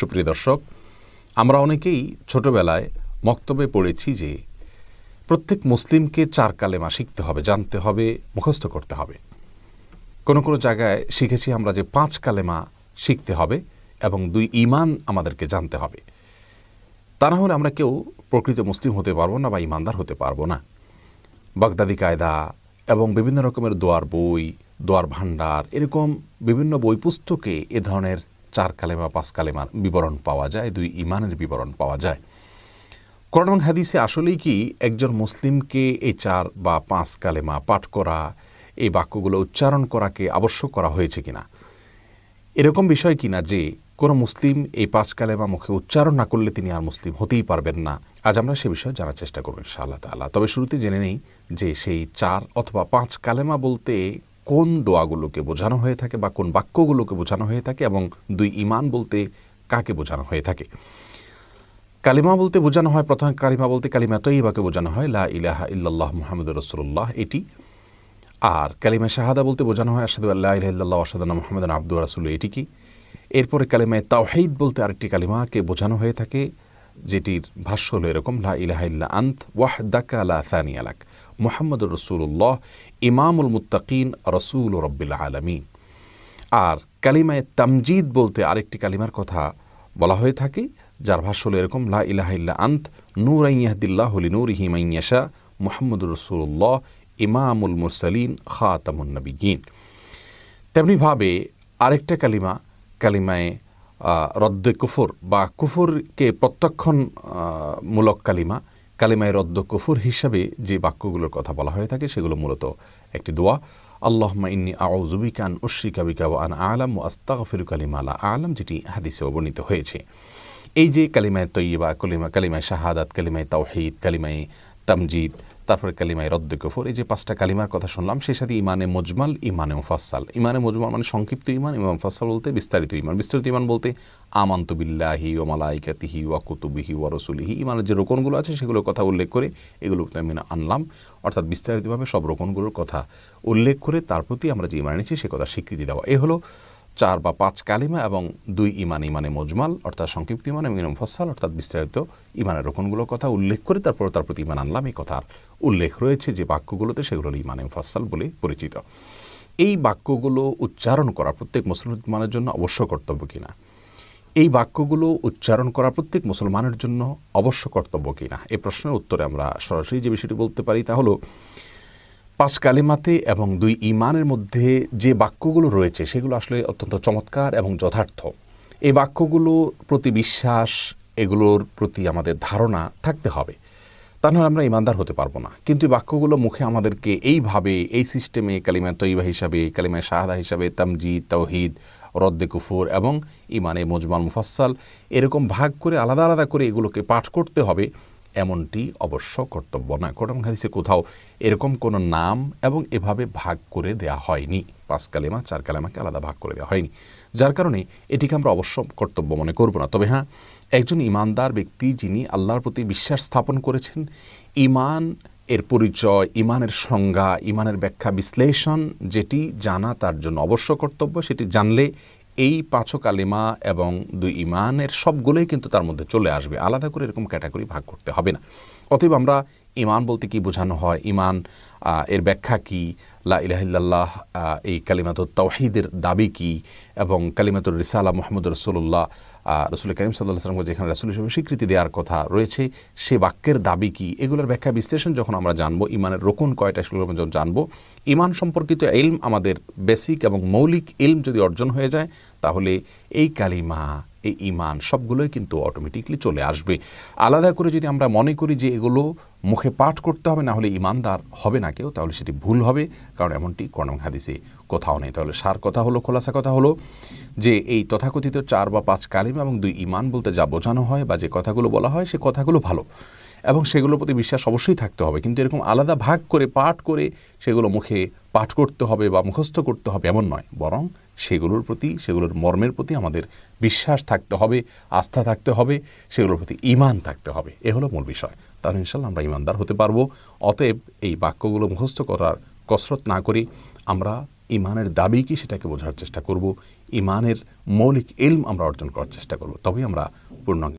সুপ্রিয় দর্শক, আমরা অনেকেই ছোটবেলায় মক্তবে পড়েছি যে প্রত্যেক মুসলিমকে 4 কালেমা শিখতে হবে, জানতে হবে, মুখস্থ করতে হবে। কোনো কোনো জায়গায় শিখেছি আমরা যে 5 কালেমা শিখতে হবে এবং 2 ঈমান আমাদেরকে জানতে হবে। তা না হলে আমরা কেউ প্রকৃত মুসলিম হতে পারবো না বা ঈমানদার হতে পারবো না। বাগদাদি কায়দা এবং বিভিন্ন রকমের দোয়ার বই, দোয়ার ভাণ্ডার, এরকম বিভিন্ন বই পুস্তকে এ ধরনের 4 কালেমা 5 কালেমার বিবরণ পাওয়া যায়, 2 ঈমানের বিবরণ পাওয়া যায়। কোরআন এবং হাদিসে আসলেই কি একজন মুসলিমকে এই 4 বা 5 কালেমা পাঠ করা, এই বাক্যগুলো উচ্চারণ করাকে আবশ্যক করা হয়েছে কিনা? এরকম বিষয় কিনা যে কোনো মুসলিম এই 5 কালেমা মুখে উচ্চারণ না করলে তিনি আর মুসলিম হতেই পারবেন না? আজ আমরা সে বিষয়ে জানার চেষ্টা করব ইনশাআল্লাহ তাআলা। তবে শুরুতে জেনে নেই যে সেই 4 অথবা 5 কালেমা বলতে কোন দোয়াগুলোকে বোঝানো হয়ে থাকে বা কোন বাক্যগুলোকে বোঝানো হয়ে থাকে এবং 2 ঈমান বলতে কাকে বোঝানো হয়ে থাকে। কালিমা বলতে বোঝানো হয়, প্রথম কালিমা বলতে কালিমা তয়্যিবাকে বোঝানো হয়, লা ইলাহা ইল্লাল্লাহ মুহাম্মাদুর রাসূলুল্লাহ, এটি। আর কালিমা শাহাদা বলতে বোঝানো হয় আশহাদু আল্লা ইলাহা ইল্লাল্লাহ ওয়া আশহাদু আন্না মুহাম্মাদান আবদুহু ওয়া রাসূলুহু, এটি কি। এরপরে কালিমায়ে তাওহীদ বলতে আরেকটি কালিমাকে বোঝানো হয়ে থাকে, যেটির ভাষ্য হলো এরকম, লা ইলাহা ইল্লা আনত ওয়াহদাকা লা সানিয়া লাক মুহাম্মাদুর রাসূলুল্লাহ ইমামুল মুত্তাকিন রাসূলু রাব্বিল আলামিন। আর কালিমায়ে তামজিদ বলতে আরেকটি কালিমার কথা বলা হয়ে থাকে, যার ভাষ্য হলো এরকম, লা ইলাহা ইল্লা আনত নূরান ইয়াহদিল্লাহু লিনূরিহি মান ইয়াশা মুহাম্মাদুর রাসূলুল্লাহ ইমামুল মুরসালিন খাতামুন নবিয়্যিন। তেমনিভাবে আরেকটা কালিমা, কালিমায়ে রদ্দে কুফর বা কুফরকে প্রত্যাখ্যান মূলক কালিমা, কালিমায়ে রদ্দ কুফর হিসাবে যে বাক্যগুলোর কথা বলা হয়ে থাকে সেগুলো মূলত একটি দোয়া। আল্লাহুম্মা ইন্নী আউযু বিকা আন উশরিকা বিকা ওয়া আনা আ'লাম ওয়া আস্তাগফিরুকা লিমা লা আ'লাম, যেটি হাদিসেও বর্ণিত হয়েছে। এই যে কালিমায়ে তয়্যিবা, কালিমায়ে শাহাদাত, কালিমায়ে তাওহীদ, কালিমায়ে তামজিদ, তারপরে কালিমায়ে রদ্দে কুফর, এই যে 5টা কালিমার কথা শুনলাম, সেই সাথে ইমানে মুজমাল, ইমানে মুফাসসাল। ইমানে মুজমাল মানে সংক্ষিপ্ত ইমান, ইমানে মুফাসসাল বলতে বিস্তারিত ইমান। বিস্তারিত ইমান বলতে আমানতু বিল্লাহি ওয়া মালাইকাতিহি ওয়া কুতুবিহি ওয়া রাসূলিহি, ইমানের যে রোকনগুলো আছে সেগুলোর কথা উল্লেখ করে এগুলোকে আমি আনলাম, অর্থাৎ বিস্তারিতভাবে সব রোকনগুলোর কথা উল্লেখ করে তার প্রতি আমরা যে ইমান এনেছি সে কথা স্বীকৃতি দেওয়া। এ হলো 4 বা 5 কালিমা এবং 2 ঈমান, ইমানে মুজমাল অর্থাৎ সংক্ষিপ্ত ঈমান এবং ইমানে মুফাসসাল অর্থাৎ বিস্তারিত ঈমানের রকমগুলোর কথা উল্লেখ করে তারপর তার প্রতি ঈমান আনলাম। এই কথার উল্লেখ রয়েছে যে বাক্যগুলোতে, সেগুলো হলো ইমানে মুফাসসাল বলে পরিচিত। এই বাক্যগুলো উচ্চারণ করা প্রত্যেক মুসলমানের জন্য অবশ্য কর্তব্য কিনা? এই বাক্যগুলো উচ্চারণ করা প্রত্যেক মুসলমানের জন্য অবশ্য কর্তব্য কিনা? এই প্রশ্নের উত্তরে আমরা সরাসরি যে বিষয়টি বলতে পারি তা হলো 5 কালিমাতে এবং 2 ঈমানের মধ্যে যে বাক্যগুলো রয়েছে সেগুলো আসলে অত্যন্ত চমৎকার এবং যথার্থ। এই বাক্যগুলো প্রতি বিশ্বাস, এগুলোর প্রতি আমাদের ধারণা থাকতে হবে, তা নাহলে আমরা ঈমানদার হতে পারবো না। কিন্তু এই বাক্যগুলো মুখে আমাদেরকে এইভাবে, এই সিস্টেমে কালিমা তয়্যিবা হিসাবে, কালিমা শাহাদা হিসাবে, তামজিদ, তাওহীদ, রদ্দে কুফর এবং ইমানে মুজমাল মুফাসসাল এরকম ভাগ করে আলাদা আলাদা করে এগুলোকে পাঠ করতে হবে, এমনটি অবশ্য কর্তব্য নয়। কোরআন হাদিসে কোথাও এরকম কোনো নাম এবং এভাবে ভাগ করে দেয়া হয়নি। 5 কালেমা 4 কালেমাকে আলাদা ভাগ করে দেওয়া হয়নি, যার কারণে এটিকে আমরা অবশ্য কর্তব্য মনে করব না। তবে হ্যাঁ, একজন ঈমানদার ব্যক্তি যিনি আল্লাহর প্রতি বিশ্বাস স্থাপন করেছেন, ঈমান এর পরিচয়, ঈমানের সংজ্ঞা, ঈমানের ব্যাখ্যা বিশ্লেষণ যেটি জানা তার জন্য অবশ্য কর্তব্য, সেটি জানলে এই 5 কালিমা এবং 2 ঈমানের সবগুলোই কিন্তু তার মধ্যে চলে আসবে। আলাদা করে এরকম ক্যাটাগরি ভাগ করতে হবে না। অতএব আমরা ঈমান বলতে কি বোঝানো হয়, ঈমান এর ব্যাখ্যা কি, লা ইলাহা ইল্লাল্লাহ এই কালিমাতুত তাওহীদের দাবি কি, এবং কালিমাতুর রিসালা মুহাম্মদুর রাসূলুল্লাহ রাসূল করিম সাল্লাল্লাহু আলাইহি ওয়াসাল্লামকে যেখানে রাসূল হিসেবে স্বীকৃতি দেওয়ার কথা রয়েছে সে বাক্যের দাবি কি, এগুলোর ব্যাখ্যা বিশ্লেষণ যখন আমরা জানবো, ঈমানের রোকন কয়টা সেগুলো যখন জানবো, ঈমান সম্পর্কিত ইলম, আমাদের বেসিক এবং মৌলিক ইলম যদি অর্জন হয়ে যায়, তাহলে এই কালিমা, এই ঈমান সবগুলোই কিন্তু অটোমেটিকলি চলে আসবে। আলাদা করে যদি আমরা মনে করি যে এগুলো মুখে পাঠ করতে হবে না হলে ঈমানদার হবে না কেউ, তাহলে সেটি ভুল হবে, কারণ এমনটি কোরআন এবং হাদিসে কোথাও নেই। তাহলে সার কথা হলো, খোলাসা কথা হলো যে এই তথাকথিত 4 বা 5 কালিমা এবং 2 ঈমান বলতে যা বোঝানো হয় বা যে কথাগুলো বলা হয় সে কথাগুলো ভালো এবং সেগুলোর প্রতি বিশ্বাস অবশ্যই থাকতে হবে, কিন্তু এরকম আলাদা ভাগ করে পাঠ করে সেগুলো মুখে পাঠ করতে হবে বা মুখস্থ করতে হবে এমন নয়, বরং সেগুলোর প্রতি, সেগুলোর মর্মের প্রতি আমাদের বিশ্বাস থাকতে হবে, আস্থা থাকতে হবে, সেগুলোর প্রতি ঈমান থাকতে হবে। এ হলো মূল বিষয়। তাহলে ইনশাআল্লাহ আমরা ঈমানদার হতে পারবো। অতএব এই বাক্যগুলো মুখস্থ করার কসরত না করি আমরা ইমানের দাবি কি সেটাকে বোঝার চেষ্টা করব, ইমানের মৌলিক ইলম আমরা অর্জন করার চেষ্টা করব, তবেই আমরা পূর্ণাঙ্গ